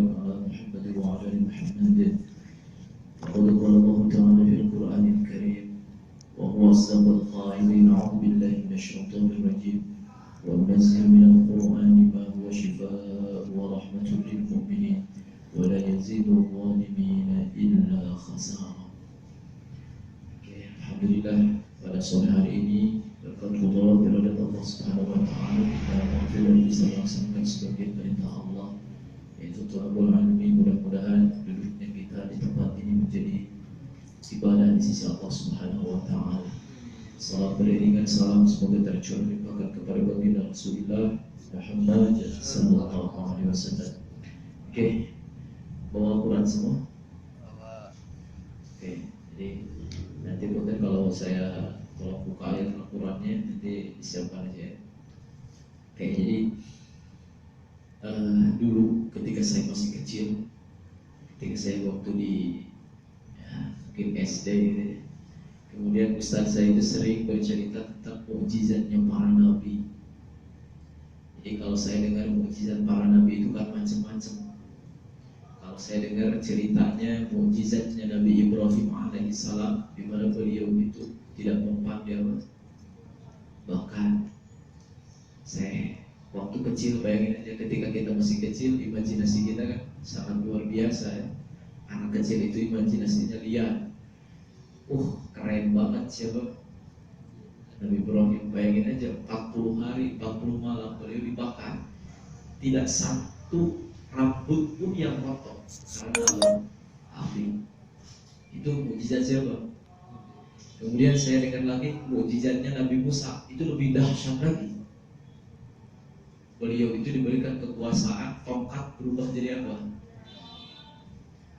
وبارك على محمد وعلى آل محمد. وقد قال الله تعالى في القرآن الكريم وهو أصدق القائلين: أعوذ بالله من الشيطان الرجيم وننزل من القرآن ما هو شفاء ورحمة للمؤمنين ولا يزيد الظالمين إلا خسارا. Alhamdulillah, pada sore hari ini berkat qudrat dari Allah Subhanahu wa taala kita mampu bisa melaksanakan sebagian perintah Allah, yaitu Rabbul Alamin. Mudah-mudahan duduknya kita di tempat ini menjadi ibadah di sisi Allah Subhanahu wa taala. Salam beriringan salam semoga tercurah limpahkan kepada baginda Rasulullah Muhammad sallallahu alaihi wasallam. Oke, bawa Quran semua? Oke, jadi nanti mungkin kalau saya buka ayat Al-Qurannya nanti disiapkan aja ya. Oke, jadi dulu ketika saya masih kecil, ketika saya waktu di mungkin SD gitu ya, kemudian ustaz saya itu sering bercerita tentang mukjizatnya para nabi. Jadi kalau saya dengar mukjizat para nabi itu kan macam-macam. Kalau saya dengar ceritanya mukjizatnya Nabi Ibrahim alaihissalam, di mana beliau itu tidak mempan dia, bahkan saya waktu kecil, bayangin aja ketika kita masih kecil, imajinasi kita kan sangat luar biasa ya. Anak kecil itu imajinasinya liar. Keren banget siapa Nabi Ibrahim, bayangin aja 40 hari 40 malam beliau dibakar, tidak satu rambut pun yang potong karena Allah api. Itu mukjizat siapa? Kemudian saya dengar lagi mukjizatnya Nabi Musa, itu lebih dahsyat lagi. Beliau itu diberikan kekuasaan, tongkat berubah jadi apa?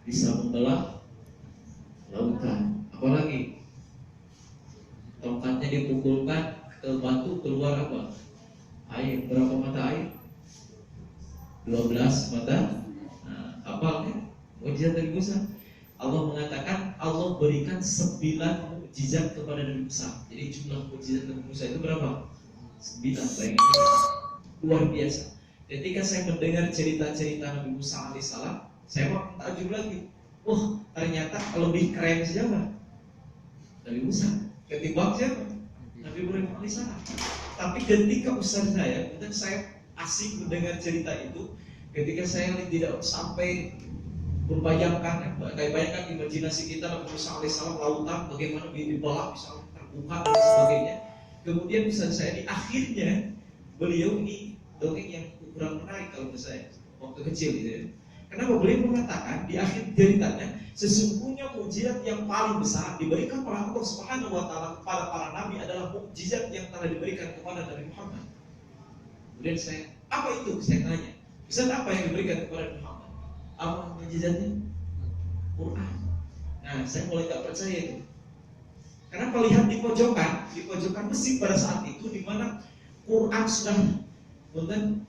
Bisa membelah lautan. Apalagi tongkatnya dipukulkan ke batu, keluar apa? Air. Berapa mata air? 12 mata. Apa kan? Mukjizat Nabi Musa. Allah mengatakan Allah berikan 9 mukjizat kepada Nabi Musa. Jadi jumlah mukjizat Nabi Musa itu berapa? 9. Bayangin, luar biasa. Ketika saya mendengar cerita-cerita Nabi Musa alaihissalam, saya mau takjub lagi. Ternyata lebih keren siapa? Nabi Musa. Ketimbang siapa? Nabi Ibrahim alaihissalam. Tapi ketika ustaz saya, kemudian saya asik mendengar cerita itu, ketika saya tidak sampai membayangkan, kayak bayangkan imajinasi kita Nabi Musa alaihissalam lautan bagaimana dibelah bisa terbuka dan sebagainya. Kemudian bisa saya di akhirnya beliau ini dongeng yang kurang menarik kalau menurut saya waktu kecil gitu ya. Kenapa beliau mengatakan di akhir ceritanya sesungguhnya mukjizat yang paling besar diberikan oleh Allah Subhanahu wa taala kepada para nabi adalah mukjizat yang telah diberikan kepada Nabi Muhammad. Kemudian saya, apa itu? Saya tanya, mukjizat apa yang diberikan kepada Muhammad? Apa mukjizatnya? Quran. Nah, saya mulai tak percaya itu. Karena lihat di pojokan Mesir pada saat itu, di mana Quran sudah, kemudian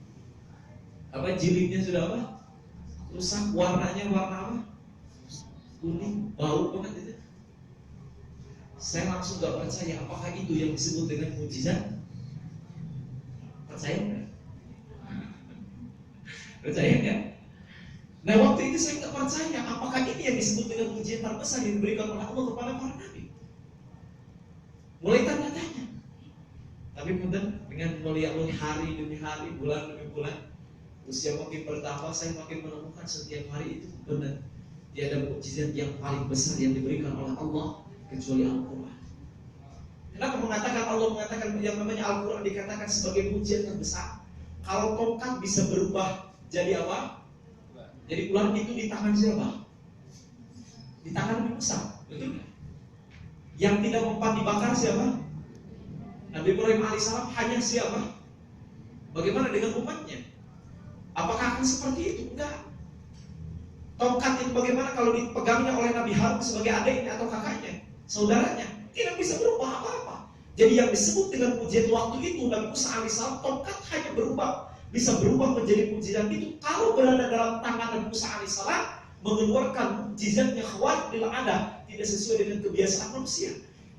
jilidnya sudah apa? Rusak, warnanya warna apa? Kuning, bau banget itu. Saya langsung gak percaya, apakah itu yang disebut dengan mukjizat? Percaya nggak? Percaya nggak? Nah, waktu itu saya nggak percaya, apakah ini yang disebut dengan mukjizat terbesar yang diberikan oleh Allah kepada para nabi? Mulai tanya-tanya. Tapi kemudian dengan melihat hari demi hari, bulan demi bulan, usia makin bertambah, saya makin menemukan setiap hari itu benar. Tiada mukjizat yang paling besar yang diberikan oleh Allah kecuali Al-Quran. Kenapa Allah mengatakan yang namanya Al-Quran dikatakan sebagai mukjizat terbesar? Kalau tongkat bisa berubah jadi apa? Jadi ular itu di tangan siapa? Di tangan Nabi Musa, betul kan? Yang tidak mempan dibakar siapa? Nabi Ibrahim alaihissalam. Hanya siapa? Bagaimana dengan umatnya? Apakah akan seperti itu? Enggak. Tongkat itu bagaimana kalau dipegangnya oleh Nabi Harun sebagai adiknya atau kakaknya, saudaranya? Tidak bisa berubah apa-apa. Jadi yang disebut dengan mukjizat waktu itu Nabi Musa alaihissalam, tongkat hanya bisa berubah menjadi mukjizat itu kalau berada dalam tangan Nabi Musa alaihissalam, mengeluarkan mukjizatnya khawaril ada, tidak sesuai dengan kebiasaan manusia.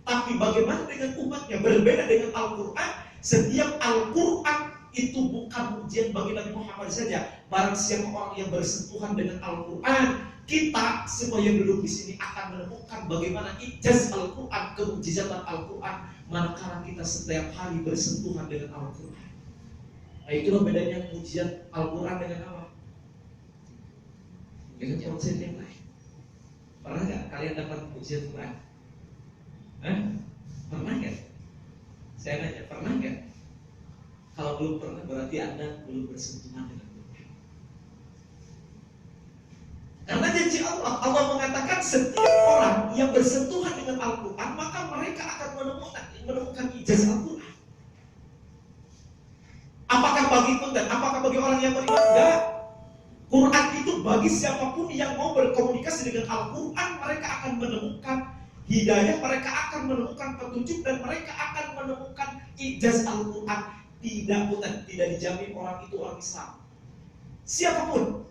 Tapi bagaimana dengan umatnya? Berbeda dengan Al-Quran. Setiap Al-Quran itu bukan ujian bagi Nabi Muhammad saja. Barang siapa orang yang bersentuhan dengan Al-Quran, kita semua yang duduk di sini akan menemukan bagaimana ijaz Al-Quran, kemujizatan Al-Quran, manakala kita setiap hari bersentuhan dengan Al-Quran. Nah, itulah bedanya mujizat Al-Quran dengan apa? Dengan konsep yang lain. Pernah nggak kalian dapat mujizat Quran? Pernah nggak? Saya nanya, pernah nggak? Kalau belum pernah berarti Anda belum bersentuhan dengan Quran. Karena janji Allah mengatakan setiap orang yang bersentuhan dengan Al-Quran maka mereka akan menemukan ijaz Al-Quran. Apakah bagi konten? Apakah bagi orang yang beriman? Enggak. Quran itu bagi siapapun yang mau berkomunikasi dengan Al-Quran, mereka akan menemukan hidayah, mereka akan menemukan petunjuk, dan mereka akan menemukan ijaz Al-Quran. Tidak dijamin orang itu orang Islam. Siapapun.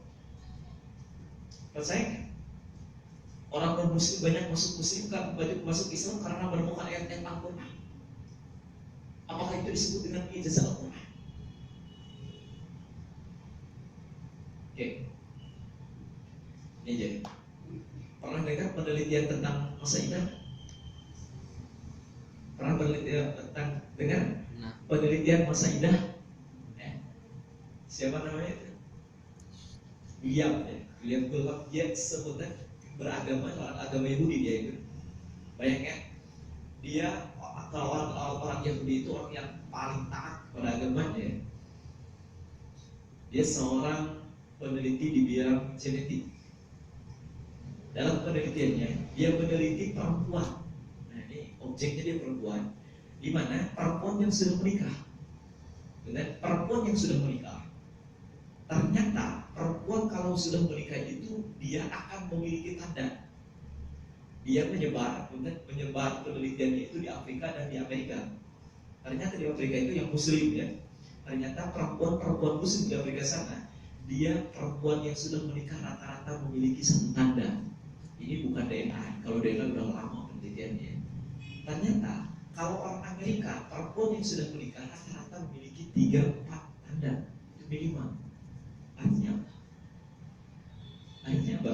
Percaya nggak? Orang non-muslim banyak masuk Islam karena menemukan ayat-ayat Al-Quran. Apakah itu disebut dengan ijaz Al-Quran? Oke. Ini jadi. Pernah dengar penelitian tentang masa indah? Pernah dengar penelitian masa indah? Siapa namanya? William Gulliver. Dia sebutnya beragama, orang agama Yahudi dia itu. Bayangkan, dia kalau orang Yahudi itu orang yang paling taat pada agamanya. Dia seorang peneliti di bidang genetik. Dalam penelitiannya, dia meneliti perempuan. Nah, ini objeknya dia perempuan, di mana perempuan yang sudah menikah. Dan perempuan yang sudah menikah, ternyata perempuan kalau sudah menikah itu dia akan memiliki tanda. Dia menyebar penelitiannya itu di Afrika dan di Amerika. Ternyata di Afrika itu yang Muslim ya. Ternyata perempuan Muslim di Afrika sana, dia perempuan yang sudah menikah rata-rata memiliki satu tanda. Ini bukan DNA. Kalau DNA udah lama penelitiannya. Ternyata kalau orang Amerika, perempuan yang sudah menikah rata-rata memiliki 3-4 tanda minimal. Artinya apa?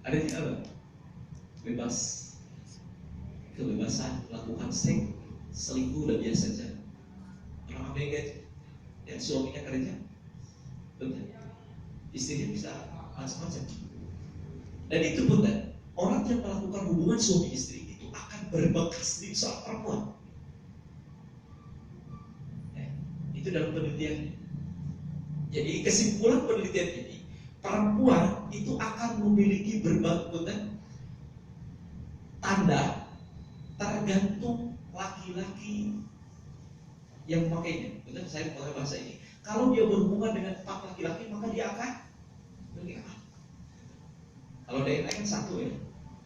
Artinya apa? Bebas, kebebasan melakukan seks, selingkuh udah biasa saja. Orang Amerika yang suaminya kerja, betul, istrinya bisa macam-macam. Dan itu pun kan, orang yang melakukan hubungan suami istri itu akan berbekas di seorang perempuan. Itu dalam penelitiannya. Jadi kesimpulan penelitian ini, perempuan itu akan memiliki berbagai tanda tergantung laki-laki yang memakainya. Betul, saya pakai bahasa ini. Kalau dia berhubungan dengan 4 laki-laki, maka dia akan menikah. Kalau DNA kan satu ya.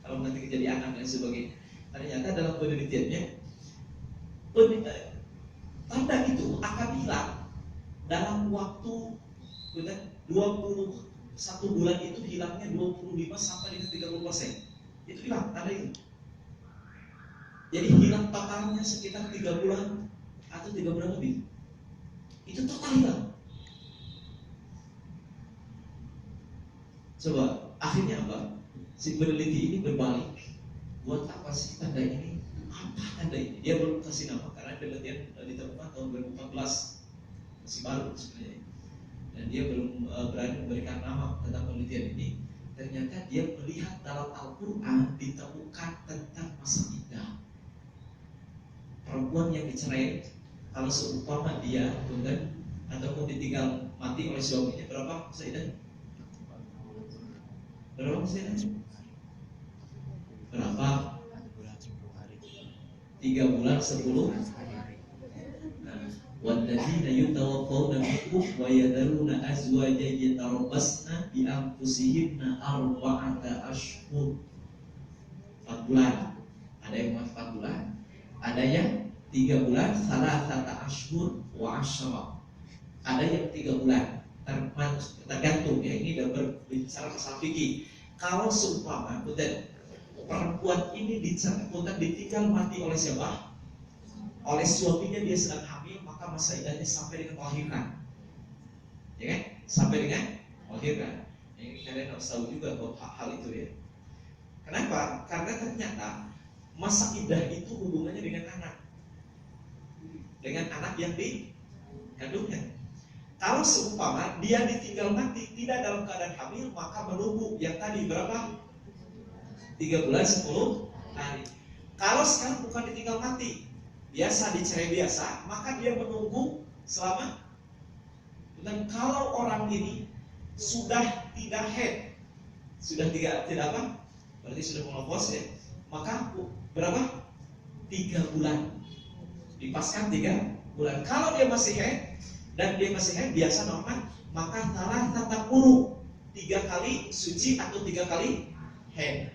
Kalau nanti jadi anak dan sebagainya. Ternyata dalam penelitiannya, tanda itu akan hilang dalam waktu 21 bulan. Itu hilangnya 25 sampai dengan 30%. Itu hilang tanda itu. Jadi hilang totalnya sekitar 3 bulan atau 3 bulan lebih. Itu total hilang. Coba akhirnya apa? Si peneliti ini berbalik. Buat apa sih tanda ini? Apa tanda ini? Dia belum kasih nama karena penelitian ditemukan tahun 2014, masih baru sebenarnya. Dan dia belum berani memberikan nama tentang penelitian ini. Ternyata dia melihat dalam Al-Quran ditemukan tentang masa indah. Perempuan yang dicerai, kalau seumpama dia bukan ataupun ditinggal mati oleh suaminya, berapa masa indah? Berapa masa indah? Berapa? 3 bulan 10 hari. Walladzina yutawaffawna minkum wa yadharuna azwajan yatarabbasna bi anfusihinna arba'ata ashhur. 4 bulan. Ada yang 4 bulan, ada yang 3 bulan, salasata ashhur wa asyra. Ada yang 3 bulan. Tergantung ya, ini udah berbicara masalah fikih. Kalau seumpama perempuan ini ditinggal mati oleh siapa? Oleh suaminya, dia sedang hamil. maka masa iddahnya sampai dengan melahirkan, ya kan? Sampai dengan melahirkan. Ini kalian harus tahu juga bahwa hal itu ya. Kenapa? Karena ternyata masa iddah itu hubungannya dengan anak yang dikandungnya. Kalau seumpama dia ditinggal mati tidak dalam keadaan hamil, maka menunggu yang tadi berapa? 3 bulan 10 hari. Kalau sekarang bukan ditinggal mati, biasa dicerai biasa, maka dia menunggu selama. Dan kalau orang ini sudah tidak haid, sudah tidak apa? Berarti sudah menopause ya. Maka berapa? 3 bulan. Dipaskan 3 bulan. Kalau dia masih haid dan dia masih haid biasa normal, maka talah tata puru 3 kali suci atau 3 kali haid.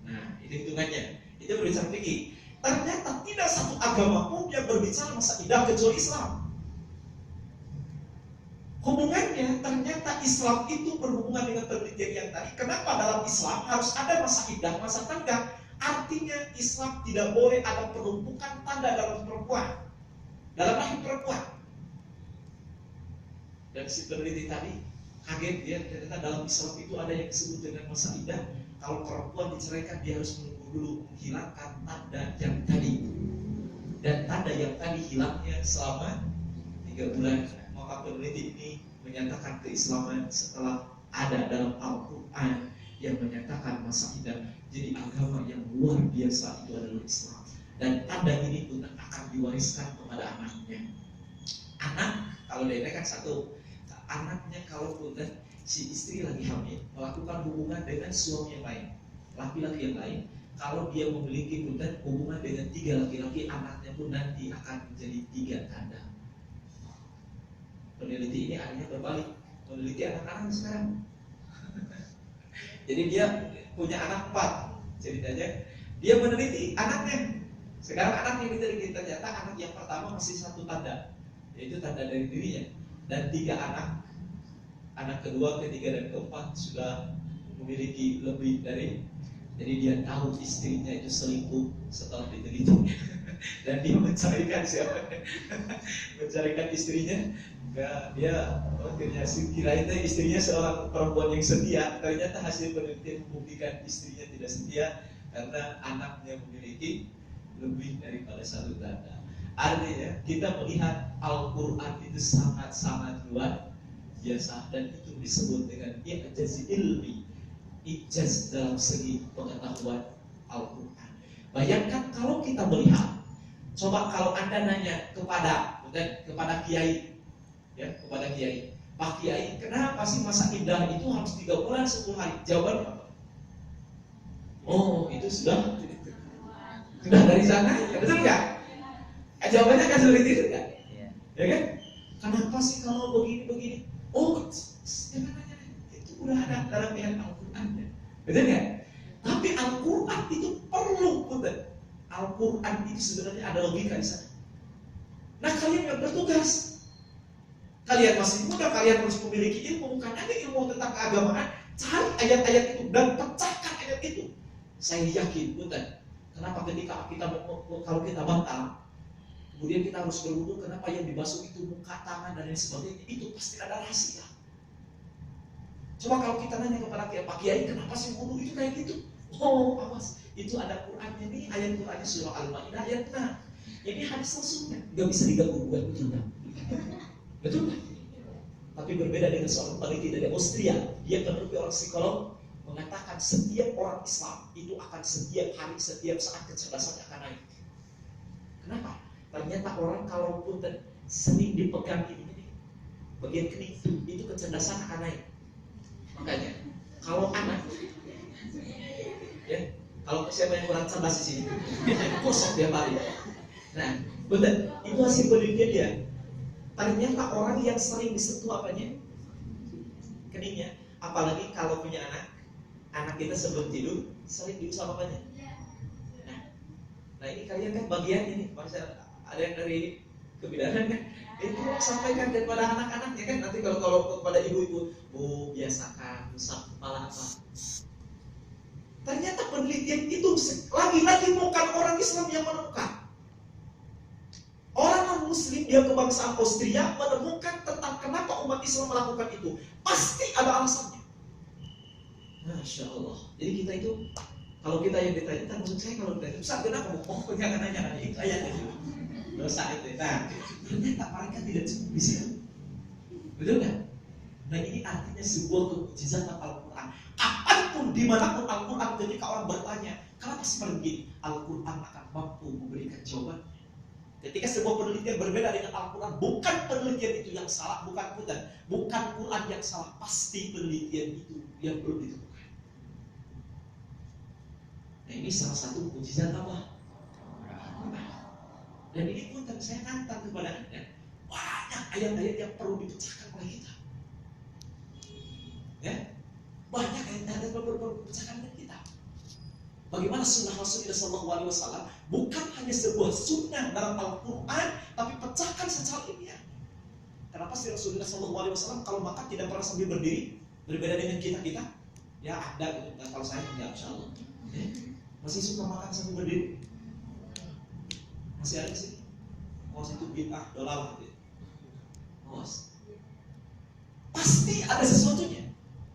Nah, itu hitungannya. Itu berbicara fikih. Ternyata tidak satu agama pun yang berbicara masa iddah kecuali Islam. Hubungannya ternyata Islam itu berhubungan dengan penelitian yang tadi. Kenapa dalam Islam harus ada masa iddah, masa tanggap? Artinya Islam tidak boleh ada penumpukan tanda dalam perempuan, dalam rahim perempuan. Dan si peneliti tadi kaget dia, ternyata dalam Islam itu ada yang disebut dengan masa iddah. Kalau perempuan diceraikan dia harus menunggu dulu menghilangkan tanda yang tadi. Dan tanda yang tadi hilangnya selama 3 bulan. Maka peneliti ini menyatakan keislaman setelah ada dalam Al-Quran yang menyatakan masa iddah. Jadi agama yang luar biasa itu adalah Islam. Dan tanda ini pun akan diwariskan kepada anaknya. Anak kalau dia kan satu, anaknya kalau pun si istri lagi hamil melakukan hubungan dengan suami yang lain, laki-laki yang lain, kalau dia memiliki hubungan dengan 3 laki-laki, anaknya pun nanti akan menjadi 3 tanda. Peneliti ini akhirnya berbalik, meneliti anak-anak sekarang. Jadi dia punya anak 4, ceritanya dia meneliti anaknya. Sekarang anak yang diteliti ternyata anak yang pertama masih 1 tanda, yaitu tanda dari dirinya, dan 3 anak kedua, ketiga, dan keempat sudah memiliki lebih dari. Jadi dia tahu istrinya itu selingkuh setelah diteliti. Dan dia mencarikan siapa? Mencarikan istrinya. Dia akhirnya kira itu istrinya seorang perempuan yang setia. Ternyata hasil penelitian membuktikan istrinya tidak setia karena anaknya memiliki lebih daripada 1 tanda. Artinya kita melihat Al-Quran itu sangat-sangat luar biasa, dan itu disebut dengan ijaz ilmi, ijaz dalam segi pengetahuan Al-Quran. Bayangkan kalau kita melihat, coba kalau Anda nanya kepada kiai, ya, kepada kiai, Pak Kiai, kenapa sih masa iddah itu harus 3 bulan 10 hari? Jawabannya apa? Oh, itu sudah dari sana, ya, betul nggak? Jawabannya kan sulit itu kan? Ya kan? Kenapa sih kalau begini? Oh, jangan nanya, itu udah ada dalam ayat Al-Quran, ya. Betul nggak? Tapi Al-Quran itu perlu, betul. Al-Quran itu sebenarnya ada logika di sana. Nah, kalian yang bertugas, kalian masih muda, kalian harus memiliki ilmu, bukan hanya ilmu tentang keagamaan. Cari ayat-ayat itu dan pecahkan ayat itu. Saya yakin, betul. Kenapa ketika kalau kita batal, kemudian kita harus berwudu, kenapa yang dibasuh itu muka, tangan, dan lain sebagainya, itu pasti ada rahasia. Coba kalau kita nanya kepada Pak Kiai, kenapa sih wudu itu kayak gitu? Oh, awas, itu ada Qurannya nih, ayat Qurannya surah Al-Maidah ayat 6. Ini hadis Rasulnya, nggak bisa diganggu, betul nggak? Betul nggak? Tapi berbeda dengan seorang peneliti dari Austria, dia peneliti orang psikolog, mengatakan setiap orang Islam itu akan setiap hari, setiap saat kecerdasannya akan naik. Kenapa? Ternyata orang kalaupun sering dipegang ini bagian kening itu kecerdasan akan naik. Makanya kalau anak, ya, kalau siapa yang kurang cerdas di sini, kosong dia balik. Nah, betul, itu hasil penelitian dia. Ternyata orang yang sering disentuh apanya? Keningnya. Apalagi kalau punya anak kita sebelum tidur sering diusap apanya? Nah ini kalian kan bagian ini, masa ada yang dari kebidanan kan? Itu sampaikan kepada anak-anaknya kan, nanti kalau kepada ibu-ibu, biasakan usap kepala apa? Ternyata penelitian itu lagi-lagi bukan orang Islam yang menemukan. Orang Muslim yang kebangsaan Austria menemukan tentang kenapa umat Islam melakukan itu, pasti ada alasannya. Masya Allah. Jadi kita itu, kalau kita yang ditanya, maksud saya kalau ditanya, Ustaz kenapa mau jangan nanya itu ayatnya itu dosa itu. Nah, ternyata mereka tidak cukup di situ. Betul nggak? Nah ini artinya sebuah kemujizatan Al-Quran. Kapanpun, dimanapun Al-Quran, ketika orang bertanya, kenapa seperti ini? Al-Quran akan mampu memberikan jawaban. Ketika sebuah penelitian berbeda dengan Al-Quran, bukan penelitian itu yang salah, bukan Quran yang salah, pasti penelitian itu yang belum ditemukan. Nah ini salah satu mukjizat apa? Dan ini pun saya katakan kepada Anda, banyak ayat-ayat yang perlu dipecahkan oleh kita. Ya, banyak ayat-ayat yang perlu dipecahkan oleh kita. Bagaimana sunnah Rasulullah SAW bukan hanya sebuah sunnah dalam Al-Quran, tapi pecahkan secara ilmiah. Kenapa sih Rasulullah SAW kalau makan tidak pernah sambil berdiri? Berbeda dengan kita? Ya ada gitu. Nah, kalau saya tidak, insya Allah. Masih suka makan sambil berdiri? Masih ada sih? Awas itu bid'ah, dolalah gitu. Awas. Pasti ada sesuatunya.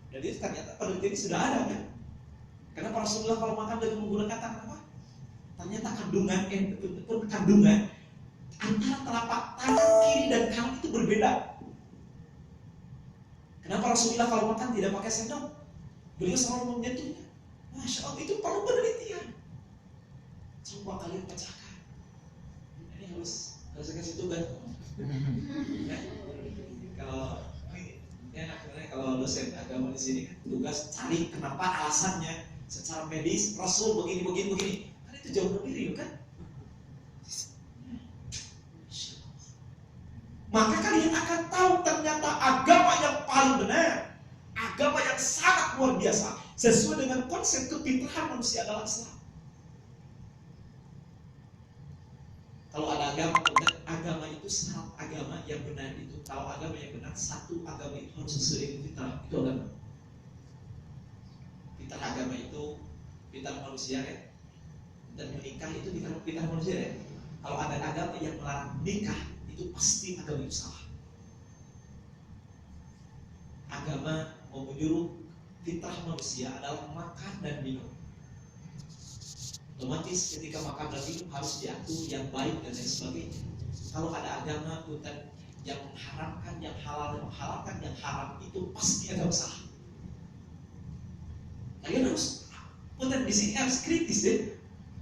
Jadi ternyata penelitian ini sudah ada kan? Karena para Rasulullah kalau makan dengan menggunakan tangan apa? Ternyata kandungan antara telapak tangan kiri dan kanan itu berbeda. Kenapa Rasulullah kalau makan tidak pakai sendok? Beliau selalu menyentuhnya. Masya Allah, itu perlu penelitian. Coba kalian pecahkan. Ini harus kasih tugas. Kalau kalau dosen agama di sini kan tugas cari kenapa alasannya secara medis Rasul begini. Kan itu jauh lebih real kan? Maka kalian akan tahu ternyata agama yang paling benar, agama yang sangat luar biasa, sesuai dengan konsep kefitrahan manusia adalah Islam. Kalau ada agama itu syarat agama yang benar itu. Kalau agama yang benar, satu agama itu harus sesuai dengan fitrah. Itu agama. Fitrah agama itu fitrah manusia ya. Dan menikah itu fitrah manusia ya. Kalau ada agama yang melarang nikah, itu pasti agama itu salah. Agama mau menyuruh fitrah manusia adalah makan dan minum. Otomatis ketika makan dan minum harus diatur yang baik dan lain sebagainya. Kalau ada agama yang mengharamkan yang halal dan menghalalkan yang haram, itu pasti agama salah. Kalian harus di sini harus kritis ya.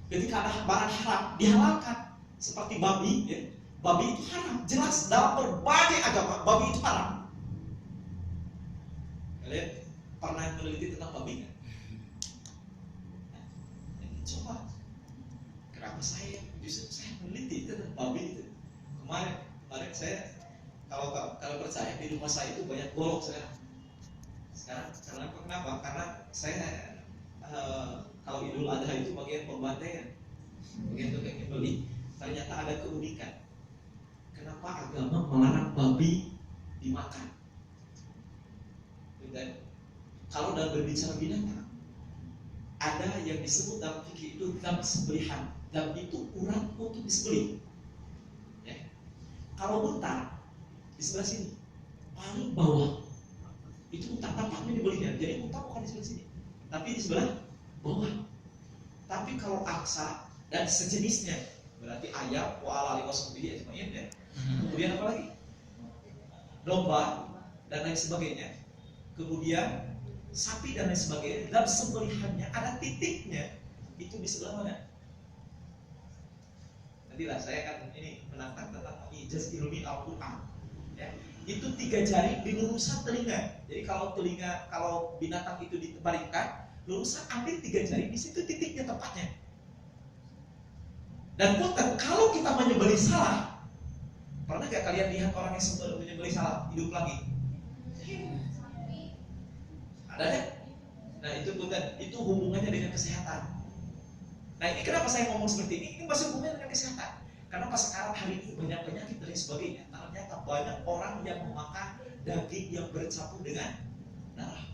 Ketika ada barang haram dihalalkan seperti babi ya. Babi itu haram, jelas dalam berbagai agama babi itu haram. Kalian pernah meneliti tentang babi kan? Coba, kenapa saya meneliti tentang babi itu? Kemarin saya kalau percaya di rumah saya itu banyak golok sekarang kenapa? Karena saya kalau Idul Adha itu bagian pembantaian, bagian tukang beli. Ternyata ada keunikan. Kenapa agama melarang babi dimakan? Dan kalau dalam berbicara binatang, ada yang disebut dalam fikih itu dam sembelihan. Dam itu urang untuk disembelih. Ya. Kalau unta di sebelah sini, paling bawah itu unta tampaknya dibelinya. Jadi unta bukan di sebelah sini, tapi di sebelah bawah. Tapi kalau angsa dan sejenisnya, berarti ayam, wa'ala liwasumbihi ajma'in ya. Kemudian apa lagi? Domba dan lain sebagainya. Kemudian sapi dan lain sebagainya, dalam sembelihannya ada titiknya, itu di sebelah mana? Nantilah saya akan ini menantang tentang ijaz ilmi Al-Quran ya. Itu 3 jari di lurusan telinga. Jadi kalau binatang itu ditebaringkan, lurusan ambil 3 jari, di situ titiknya tepatnya. Dan punten, kalau kita menyembelih salah, pernah gak kalian lihat orang yang menyembelih salah hidup lagi? Ada ya? Nah itu punten, itu hubungannya dengan kesehatan. Nah ini kenapa saya ngomong seperti ini? Ini masih hubungannya dengan kesehatan. Karena pas sekarang hari ini banyak penyakit dan sebagainya. Ternyata banyak orang yang memakan daging yang bercampur dengan darah.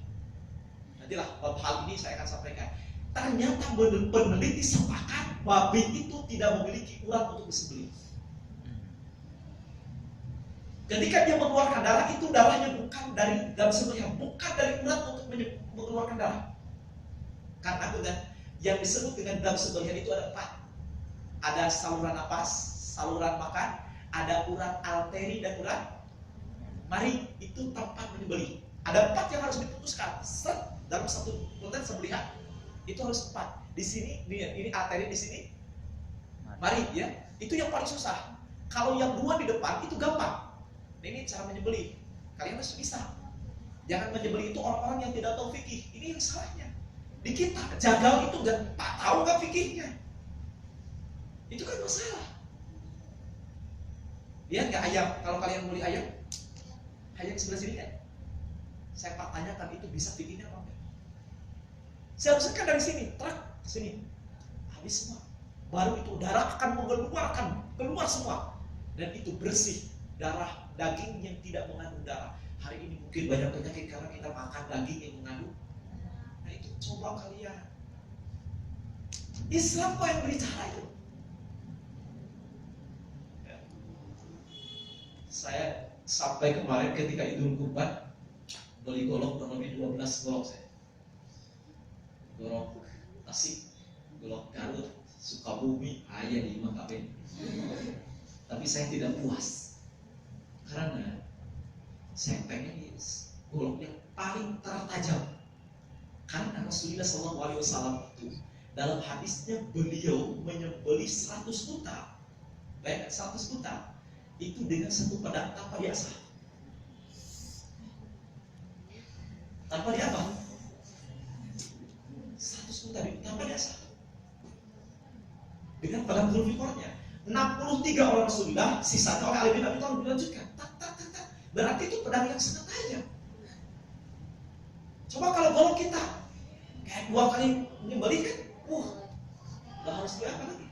Nantilah bab hal ini saya akan sampaikan. Ternyata peneliti sepakat babi itu tidak memiliki urat untuk disembelih. Ketika dia mengeluarkan darah, itu darahnya bukan dari dalam sembelihan, bukan dari urat untuk mengeluarkan darah. Karena bukan yang disebut dengan dalam sembelihan itu ada 4. Ada saluran napas, saluran makan, ada urat arteri dan urat mari. Itu tempat menyembelih. Ada 4 yang harus diputuskan. Dalam satu proses sembelihan itu harus 4. Di sini ini arteri, di sini mari ya. Itu yang paling susah. Kalau yang 2 di depan itu gampang. Nah, ini cara menyembelih. Kalian harus bisa. Jangan menyembelih itu orang-orang yang tidak tahu fikih. Ini yang salahnya. Di kita jagal itu nggak tahu nggak fikihnya. Itu kan masalah. Lihat nggak ayam? Kalau kalian beli ayam sebelah sini kan? Saya tanyakan itu bisa fikihnya apa enggak? Seharusnya kan dari sini, truk sini, habis semua. Baru itu darah akan keluar semua, dan itu bersih. Darah daging yang tidak mengandung darah. Hari ini mungkin banyak penyakit karena kita makan daging yang mengandung. Nah itu coba kalian. Islam kok yang berbicara itu? Ya. Saya sampai kemarin ketika Idul Kurban beli golok kurang lebih 12 golok saya. Golok Tasik, golok Garut, Sukabumi, ayah 5 KB. Tapi saya tidak puas. Karena saya pengen golok yang paling tertajam. Karena Rasulullah SAW itu dalam hadisnya beliau menyembelih 100 unta. Bayangkan 100 unta itu dengan satu pedang tanpa diasah. Tanpa diapa? 100 unta tanpa diasah. Dengan pedang Zulfiqarnya. 63 orang Rasulullah, sisanya oleh Ali bin Abi Thalib dilanjutkan. Tak. Berarti itu pedang yang sangat tajam. Coba kalau golok kita kayak 2 kali menyembelih kan, nggak harus beli apa lagi.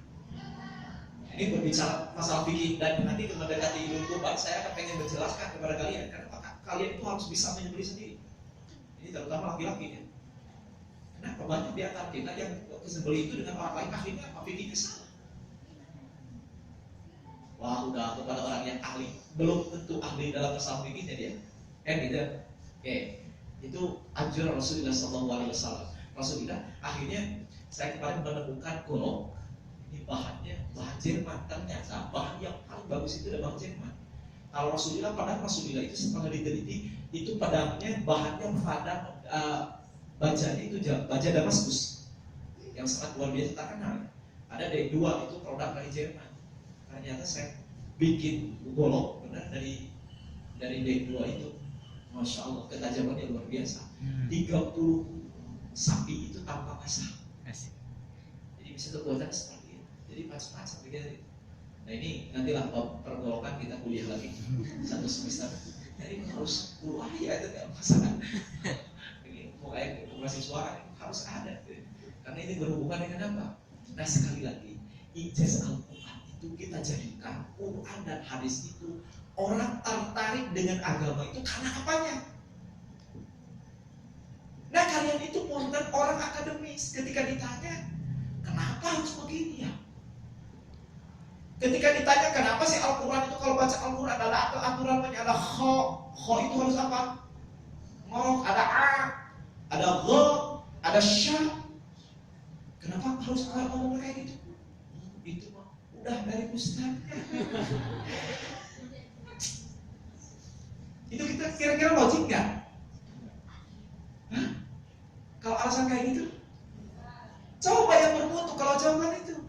Ini berbicara masalah fikih dan nanti mendekati Idul Kurban saya akan pengen menjelaskan kepada kalian karena kalian itu harus bisa menyembelih sendiri. Ini terutama laki-laki ya. Kenapa banyak di antara kita yang menyembelih itu dengan orang lain akhirnya apa fikihnya salah. Wah udah kepada orang yang ahli, belum tentu ahli dalam masalah fikihnya dia. Gitu. Oke. Itu anjuran Rasulullah SAW. Rasulullah akhirnya saya kemarin menemukan golok. Ini bahannya bahan Jerman. Ternyata bahan yang paling bagus itu adalah bahan Jerman. Kalau Rasulullah itu setelah diteliti itu padamnya bahannya padam bajanya itu baja Damaskus yang sangat luar biasa terkenal. Ada D2 itu produk dari Jerman. Ternyata saya bikin golok benar dari D2 itu, masya Allah ketajamannya luar biasa. 30 sapi itu tanpa basah. Jadi bisa terbuatan seperti itu. Jadi macam-macam begitu. Nah ini nantilah pergolokan kita kuliah lagi 1 semester. Jadi harus kuliah ya itu nggak masalah. Ini mulai mahasiswa harus ada. Karena ini berhubungan dengan apa? Nah sekali lagi ijazah Al-Quran itu kita jadikan Quran dan hadis itu orang tertarik dengan agama itu karena apanya? Nah kalian itu punten orang akademis ketika ditanya kenapa harus begini ya? Ketika ditanya kenapa sih Al-Quran itu kalau baca Al-Quran ada aturannya, ada kho itu harus apa? Ngorok, ada a, ada gho, ada sya. Kenapa harus ngomong kayak gitu? Itu mah udah dari ustaznya. Itu kita kira-kira logik nggak? Kalau alasan kayak gitu, coba yang bermutu kalau jawaban itu.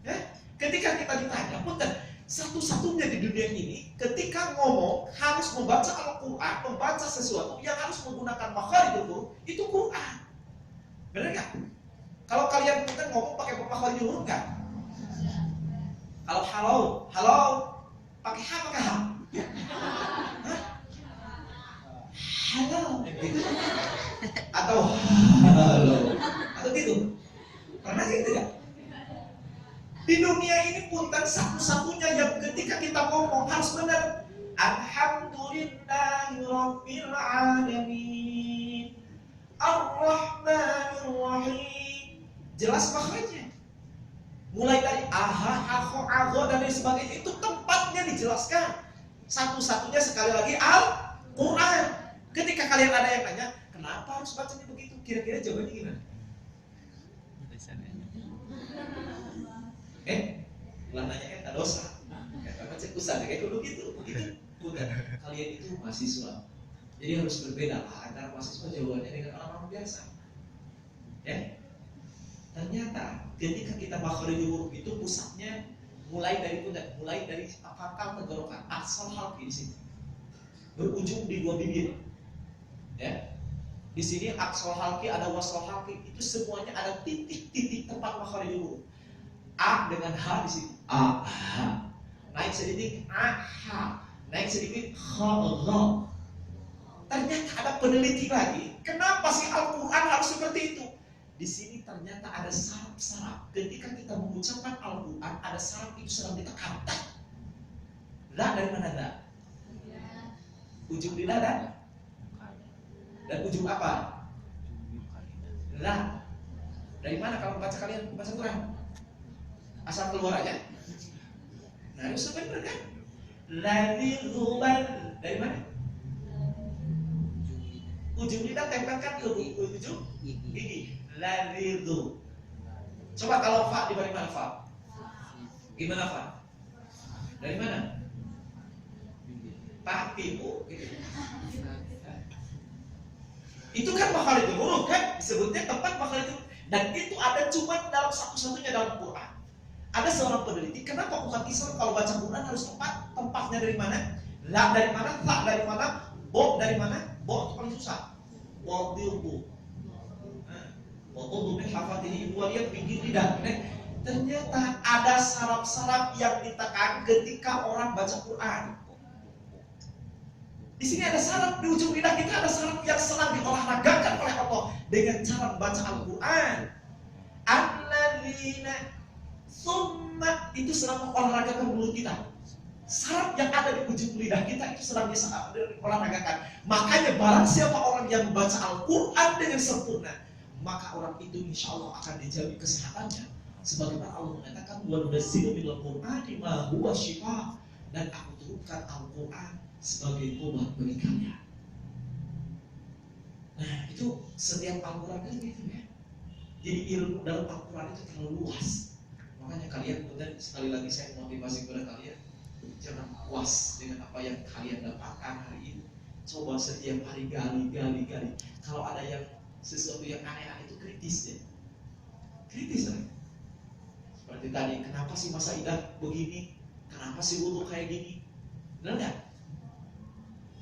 Ya? Ketika kita ditanya, punten, satu-satunya di dunia ini, ketika ngomong harus membaca Al-Quran, membaca sesuatu yang harus menggunakan makharijul huruf, itu Quran. Benar nggak? Kalau kalian punten ngomong pakai makharijul huruf nggak? Kalau halo, pakai H pakai H. Halo, gitu. Atau halo, atau gitu. Pernah gitu nggak? Di dunia ini punten satu-satunya yang ketika kita ngomong harus benar. Alhamdulillahirabbil alamin. Ar-Rahmanir Rahim. Jelas makhrajnya. Mulai dari aha, akho, agho dan lain sebagainya itu tempatnya dijelaskan. Satu-satunya sekali lagi Al-Quran. Ketika kalian ada yang tanya, kenapa harus bacanya begitu? Kira-kira jawabannya gimana? Ulah nanya tak dosa. Karena cek usah kayak dulu gitu. Begitu. Bukan. Kalian itu mahasiswa. Jadi harus berbeda antara mahasiswa jawabannya dengan orang-orang biasa. Ya. Ternyata ketika kita makharijul huruf itu pusatnya mulai dari pangkal tenggorokan, aksal halqi di sini. Berujung di dua bibir. Ya. Di sini aksal halqi ada wasal halqi, itu semuanya ada titik-titik tempat makharijul huruf. A dengan H di sini. A, H. Naik sedikit A, H. Naik sedikit H, H. Ternyata ada peneliti lagi. Kenapa sih Al-Quran harus seperti itu? Di sini ternyata ada saraf-saraf. Ketika kita mengucapkan Al-Quran, ada saraf itu sedang ditekan. La dari mana la? Ujung di dada. Dan ujung apa? La. Dari mana kalau baca kalian baca Quran? Asal keluar aja. Nah, harus benar kan? Ladzi dzubal dari mana? Ujung lidah tempelkan ke ujung gigi. Ladzi. Coba kalau fa di mana fa? Gimana fa? Dari mana? Pakimu. Itu kan makharijul huruf kan? Disebutnya tempat makharijul huruf. Dan itu ada cuma dalam satu-satunya dalam Quran. Ada seorang peneliti, kenapa umat Islam kalau baca Quran harus tempatnya dari mana? La dari mana? Ta dari mana? Bo dari mana? Bo itu paling susah. Wadilbu. Wadilbu min hafatihi waliyat pinggir lidah. Ternyata ada saraf-saraf yang ditekan ketika orang baca Quran. Di sini ada saraf di ujung lidah kita, ada saraf yang sedang diolahragakan oleh Allah dengan cara membaca Al-Quran. Alladzina summa itu sedang mengolahragakan mulut kita. Saraf yang ada di ujung lidah kita itu sedang diolahragakan. Makanya barang siapa orang yang membaca Al-Quran dengan sempurna, maka orang itu insya Allah akan dijamin kesehatannya. Sebagaimana Allah mengatakan, wa nunazzilu minal Qur'ani ma huwa shifaa, dan aku turunkan Al-Quran sebagai obat bagi kalian. Nah, itu setiap Al-Quran kan gitu ya. Jadi ilmu dalam Al-Quran itu terlalu luas. Makanya kalian kemudian sekali lagi saya motivasi kepada kalian, jangan puas dengan apa yang kalian dapatkan hari ini. Coba setiap hari gali. Kalau ada yang sesuatu yang aneh-aneh itu kritis ya. Kritis ya. Seperti tadi, kenapa sih masa idah begini? Kenapa sih wudu kayak gini? Benar nggak?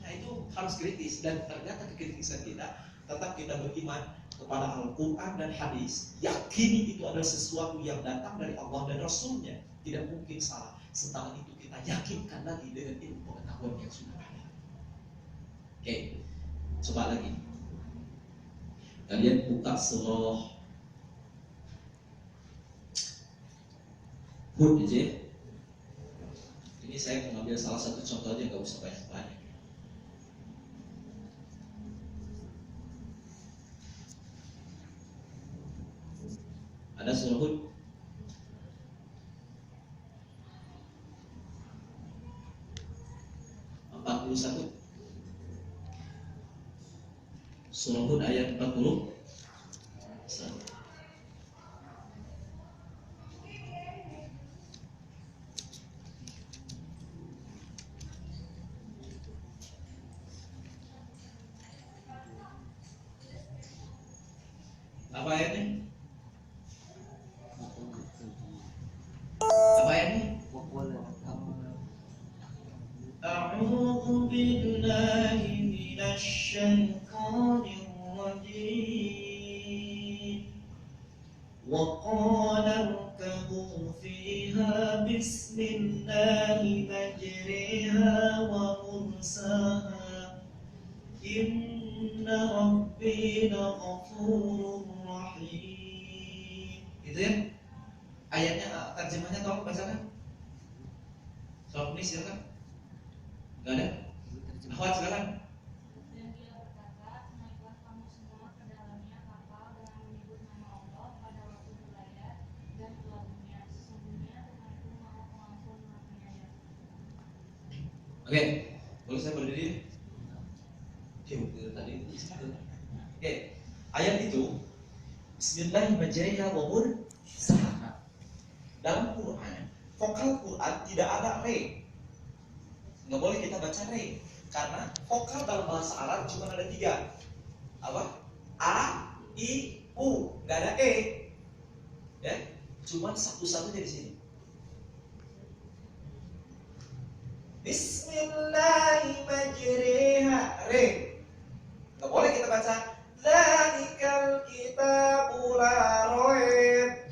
Nah itu harus kritis, dan ternyata kekritisan kita tetap kita beriman kepada Al-Quran dan hadis. Yakini itu adalah sesuatu yang datang dari Allah dan Rasulnya, tidak mungkin salah. Setelah itu kita yakinkan lagi dengan ilmu pengetahuan yang sudah ada. Oke, coba lagi. Kalian buka surah Hud aja. Ini saya mengambil salah satu contoh aja, nggak usah banyak-banyak. Ada surah Hud. Surah Hud ayat 40. Apa ayatnya? Apa ayatnya? A'udzu billahi minasy syaithanir rajim. Wa qala irkabu fiha bismillahi majriha wa mursaha. Inna rabbi laghafurur rahim. Itu ya? Ayatnya, terjemahnya tolong bacakan. Soal ini silakan. Gak ada? Akhwat silakan. Dan dia berkata, naiklah kamu semua ke dalamnya kapal dengan menyebut nama Allah pada waktu berlayar dan keluar dunia. Sesungguhnya Tuhanku Maha Pengampun Maha Penyayang. Oke, boleh saya berdiri? Diam dari tadi. Oke, ayat itu Bismillahirrahmanirrahim wa mursaha. Dalam Quran, vokal Quran tidak ada re. Nggak boleh kita baca re, karena vokal dalam bahasa Arab cuma ada 3. Apa? A, I, U, nggak ada E. Ya, cuma satu-satunya di sini. Bismillahirrahmanirrahim. Re. Nggak boleh kita baca Zalikal kitabul la raib.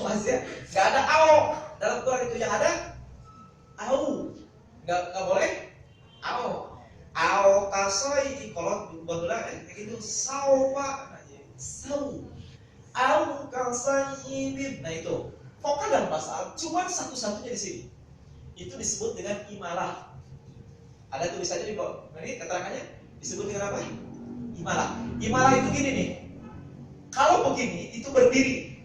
Awas ya, nggak ada au dalam Quran itu, yang ada au. Nggak boleh au. Au kasoi kalau betulan kayak gitu sau pak, sau. Au kasoi. Nah itu vokal dalam bahasa Arab cuma satu-satunya di sini. Itu disebut dengan imalah. Ada tulisannya di bawah. Nah, ini keterangannya disebut dengan apa? Imalah. Imalah itu gini nih. Kalau begini itu berdiri.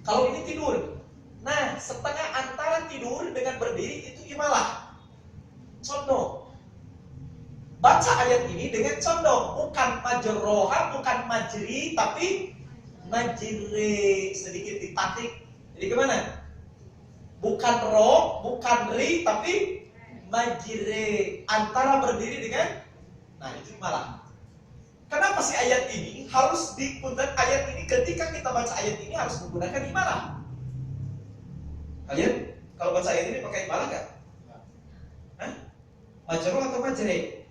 Kalau ini tidur. Nah, setengah antara tidur dengan berdiri itu imalah. Condong. Baca ayat ini dengan condong, bukan majroha, bukan majri, tapi majri, sedikit ditatik. Jadi gimana? Bukan ro, bukan ri, tapi majre, antara berdiri dengan, nah itu malah. Kenapa sih ayat ini harus digunakan, ayat ini ketika kita baca ayat ini harus menggunakan imalah? Kalian kalau baca ayat ini pakai imalah nggak? Hah? Majro atau majre?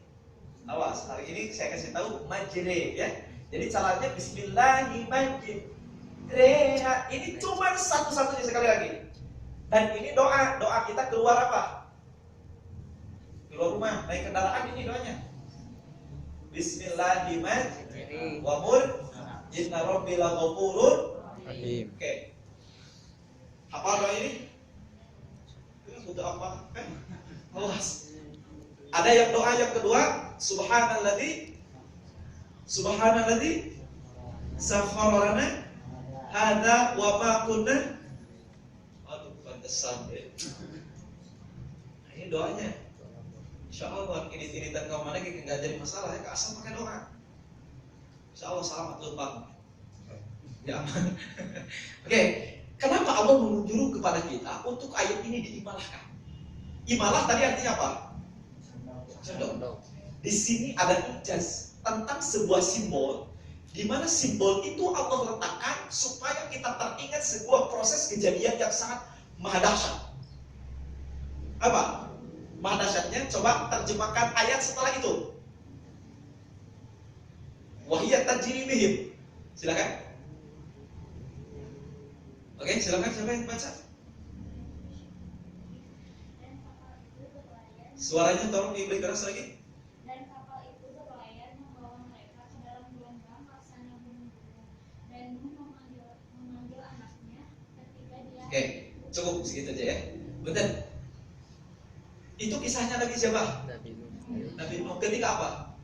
Awas, hari ini saya kasih tahu majre ya. Jadi caranya Bismillahirrahmanirrahim. Ini cuma satu-satunya, sekali lagi. Dan ini doa kita keluar apa? Keluar rumah, naik kendaraan, ini doanya. Bismillahirrahmanirrahim. Wa mur inna rabbil ghafurur rahim. Oke. Apa doa ini? Ini butuh apa? Awas. Ada yang doa yang kedua, Subhanalladzi sakhkhara lana hadza wa ma kunna. Aduh, pantesan ya. Nah, ini doanya. Insyaallah ini dan kaum mana nggak jadi masalah ya, asal pakai doa. Insyaallah selamat lubang. Ya aman. Oke, kenapa Allah menyuruh kepada kita untuk ayat ini diimalahkan? Imalah tadi artinya apa? Condong. Di sini ada ijaz tentang sebuah simbol, di mana simbol itu Allah letakkan supaya kita teringat sebuah proses kejadian yang sangat maha dahsyat. Apa? Maha dahsyatnya, coba terjemahkan ayat setelah itu. Wahiyat tajri bihim. Silakan. Oke, silakan siapa yang baca? Suaranya tolong diberi keras lagi. Dan kapal itu berlayar membawa mereka ke dalam gelombang laksana gunung dan Nuh memanggil anaknya ketika dia. Oke, cukup segitu aja ya. Bentar. Itu kisahnya Nabi siapa? Nabi Nuh. Ketika apa?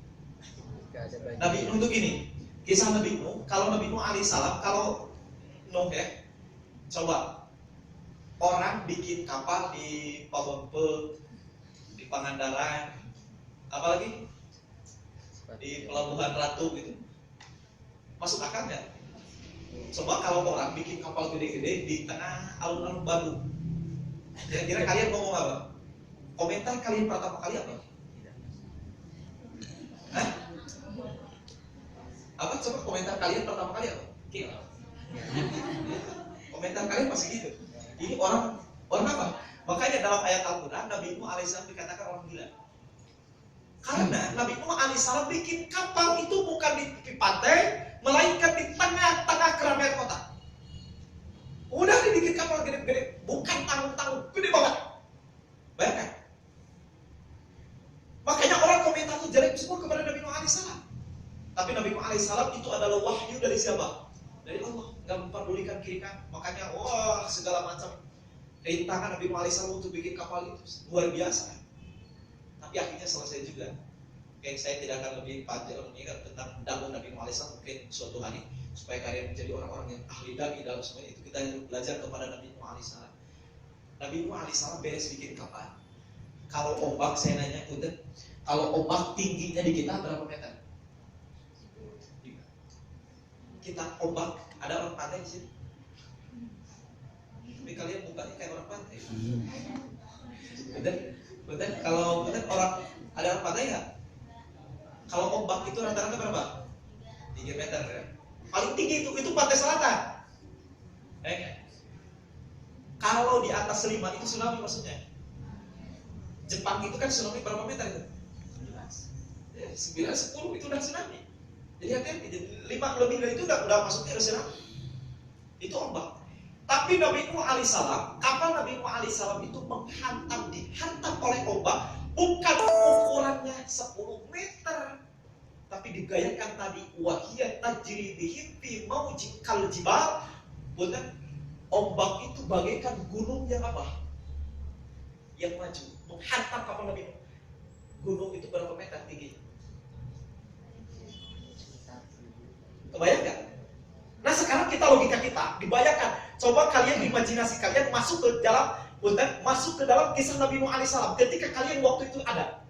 Nabi Nuh itu gini. Kisah Nabi Nuh, kalau Nabi Nuh alaihissalam, kalau Nuh ya, coba orang bikin kapal di Pabompe, di Pangandaran, apalagi di Pelabuhan Ratu gitu, masuk akal nggak? Coba kalau orang bikin kapal gede-gede di tengah alun-alun Bandung, kira-kira kalian ngomong apa? Komentar kalian pertama kali apa? Hah? Apa? Coba komentar kalian pertama kali apa? Gila. Komentar kalian pasti gitu. Ini orang apa? Makanya dalam ayat Al-Quran Nabi Nuh alaihissalam dikatakan orang gila. Karena Nabi Nuh alaihissalam bikin kapal itu bukan di pantai, melainkan di tengah-tengah keramaian kota. Udah dibikin kapal gede-gede, bukan tanggung-tanggung, gede banget. Bayangkan. Makanya orang komentar itu jelek semua kepada Nabi Nuh alaihissalam. Tapi Nabi Nuh alaihissalam itu adalah wahyu dari siapa? Dari Allah. Gak memperdulikan kiri kanan. Makanya wah segala macam rintangan Nabi Nuh alaihissalam untuk bikin kapal itu luar biasa. Tapi akhirnya selesai juga. Oke, saya tidak akan lebih panjang mengingat tentang dakwah Nabi Nuh alaihissalam mungkin suatu hari supaya kalian menjadi orang-orang yang ahli dai dalam semuanya itu, kita belajar kepada Nabi Nuh alaihissalam. Nabi Nuh alaihissalam beres bikin kapal. Kalau ombak, saya nanya punten, kalau ombak tingginya di kita berapa meter? Kita ombak, ada orang pantai di sini. Tapi kalian mukanya kayak orang pantai. Betul? Kalau betul orang ada orang pantai nggak? Kalau ombak itu rata-rata berapa? 3 meter ya. Paling tinggi itu pantai selatan. Kalau di atas 5 itu tsunami maksudnya. Jepang itu kan tsunami berapa meter itu? 9, 10 itu udah tsunami. Jadi hati-hati, 5 lebih dari itu udah masuknya udah tsunami. Itu ombak. Tapi Nabi Nuh alaihissalam, kapal Nabi Nuh alaihissalam itu dihantam oleh ombak, bukan ukurannya 10 meter, tapi digayakan tadi wahiyat tajri bihim fi maujin kal jibal. Benar, ombak itu bagaikan gunung yang apa? Yang maju, menghantam kapal Nabi Nuh. Gunung itu berapa meter tingginya? Kebayang nggak? Nah sekarang kita logika kita, dibayangkan. Coba kalian imajinasi kalian masuk ke dalam kisah Nabi Nuh alaihissalam ketika kalian waktu itu ada.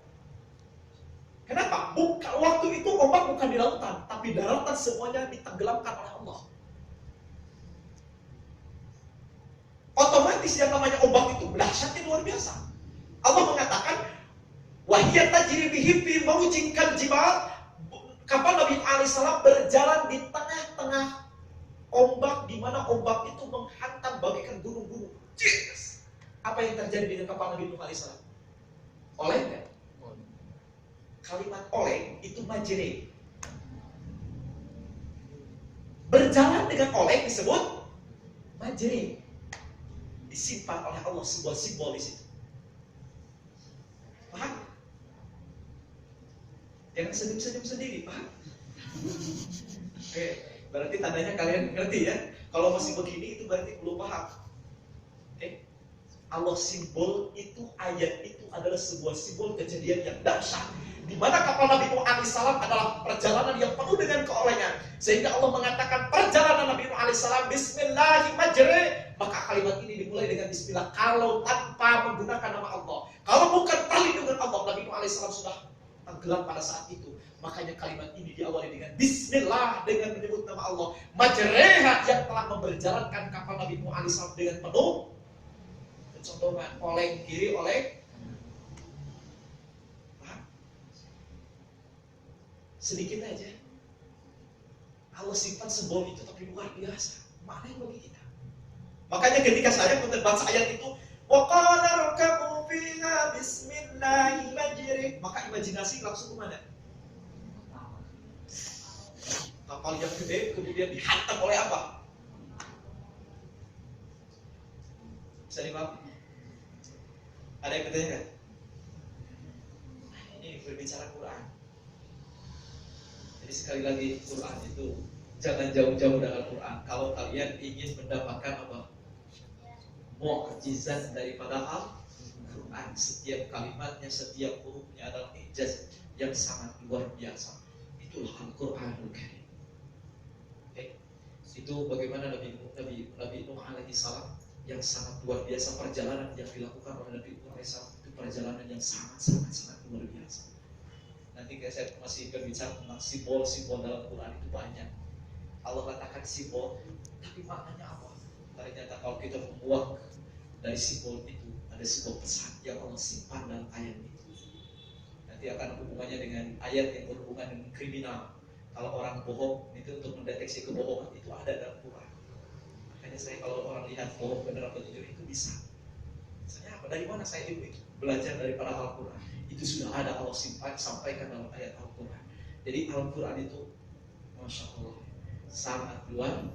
Kenapa? Waktu itu ombak bukan di lautan, tapi daratan semuanya ditenggelamkan oleh Allah. Otomatis yang namanya ombak itu dahsyatnya luar biasa. Allah mengatakan, wahiyat tajri bihim fi maujin kal jibal. Kapal Nabi Nuh alaihissalam berjalan di tengah-tengah ombak, di mana ombak itu menghantam bagaikan gunung-gunung. Yes. Apa yang terjadi dengan kapal Nabi Nuh alaihissalam? Oleh enggak? Kalimat oleh itu majre. Berjalan dengan oleh disebut majre. Disimpan oleh Allah sebuah simbol di situ. Paham? Jangan senyum-senyum sendiri, paham? Oke, berarti tandanya kalian ngerti ya. Kalau masih begini itu berarti belum paham. Allah simbol itu, ayat itu adalah sebuah simbol kejadian yang dahsyat, di mana kapal Nabi Nuh alaihissalam adalah perjalanan yang penuh dengan keolehan, sehingga Allah mengatakan perjalanan Nabi Nuh alaihissalam Bismillahirrahmanirrahim. Maka kalimat ini dimulai dengan Bismillah kalau tanpa menggunakan nama Allah. Kalau bukan perlindungan Allah, Nabi Nuh alaihissalam sudah tenggelam pada saat itu. Makanya kalimat ini diawali dengan Bismillah, dengan menyebut nama Allah. Majreha, yang telah memperjalankan kapal Nabi Nuh alaihissalam dengan penuh kecontohan, oleh kiri, oleh sedikit aja. Allah simpan simbol itu tapi luar biasa. Maknanya bagi kita. Makanya ketika saya baca ayat itu, wa qala rakabu fiha bismillahirrahmanirrahim, maka imajinasi langsung kemana? Kapal yang gede kemudian dihantam oleh apa? Bisa dipahami? Ada yang bertanya kan? Ini berbicara Quran. Jadi sekali lagi Quran itu jangan jauh-jauh dengan Quran. Kalau kalian ingin mendapatkan apa? Mukjizat daripada Al-Quran. Setiap kalimatnya, setiap hurufnya adalah ijaz yang sangat luar biasa. Itulah Al-Quranul Karim. Itu bagaimana Nabi Nuh alaihi salam yang sangat luar biasa, perjalanan yang dilakukan oleh Nabi Nuh alaihi salam itu perjalanan yang sangat luar biasa. Nanti saya masih berbicara tentang simbol-simbol dalam Quran itu banyak. Allah katakan simbol, tapi maknanya apa? Ternyata kalau kita membuang dari simbol itu, ada sebuah pesan yang Allah simpan dalam ayat itu. Nanti akan hubungannya dengan ayat yang berhubungan dengan kriminal. Kalau orang bohong, itu untuk mendeteksi kebohongan itu ada dalam Quran. Makanya saya kalau orang lihat bohong benar atau jujur itu bisa. Saya apa? Dari mana saya ilmu itu? Belajar daripada Al-Quran. Itu sudah ada Allah sampaikan dalam ayat Al-Quran. Jadi Al-Quran itu, Masya Allah, sangat luar